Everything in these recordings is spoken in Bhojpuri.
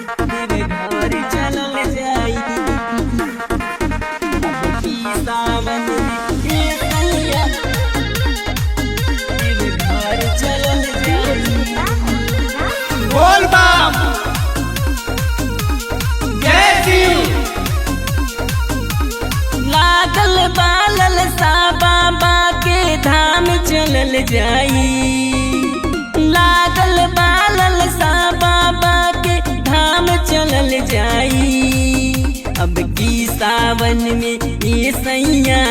तेरे घर चलल जाई। अब की सावन में ये सैया तेरे घर चलल जाई। बोल बम जय शिव। लागल बालल सा बाबा के धाम चलल जाई। लागल बालल सा बाबा के धाम चलल जाई। अब की सावन में ये सैया,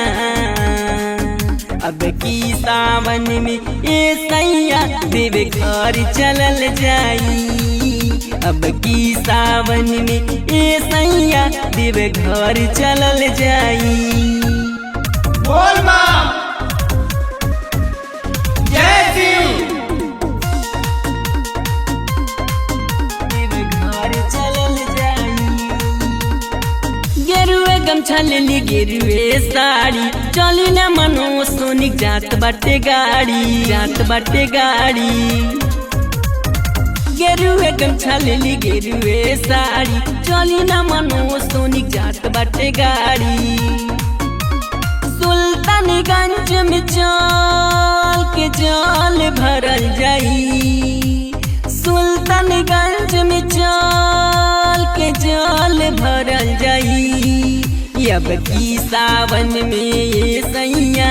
अब की सावन में ये सैया देव घर चलल जाई। अब की सावन में ये सैया देव घर चलल जाई। बोल बम जय शिव। देव घर चलल जाई। गेरुए गमछा लेली गेरुए साड़ी, चली न मनो सोनिक जात बाटे गाड़ी, जात बाटे गाड़ी। गेरुए गमछा लेली गेरुए साड़ी, चली न मनो सोनिक जात बाटे गाड़ी। सुल्तानगंज में चल के जल भरल जाई। सुल्तानगंज में चल के जल भरल जाई। अब की सावन में ये सैया,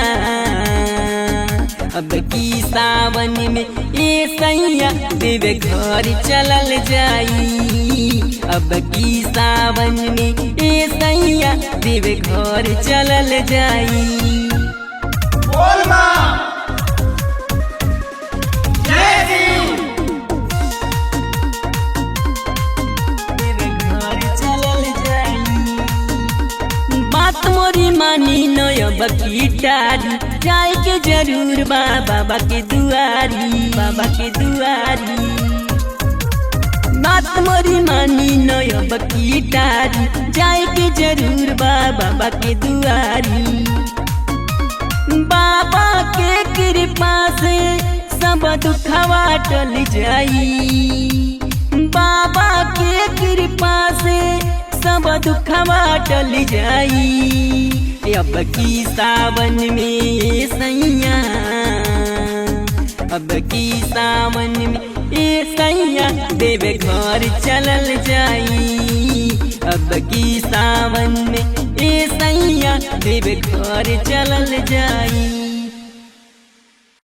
अब की सावन में ये सैया देव घर चलल जाई। अब की सावन में ये सैया देव घर चलल जाई। बोल बम जय शिव। देव घर चलल जाई। बात मोरी मानी नयब की टारी, जाए के जरूर बाबा के दुआरी, बाबा के दुआरी। बात मोरी मानी नयब की टारी, जाए के जरूर बाबा के दुआरी। बाबा के कृपा से सब दुखवा टल जाई। बाबा के कृपा से सब दुखवा टल जाई। अब की सावन में ये सैया, अब की सावन में ये सैया देव घर चलल जाई। अब की सावन में ये सैया देव घर चलल जाई।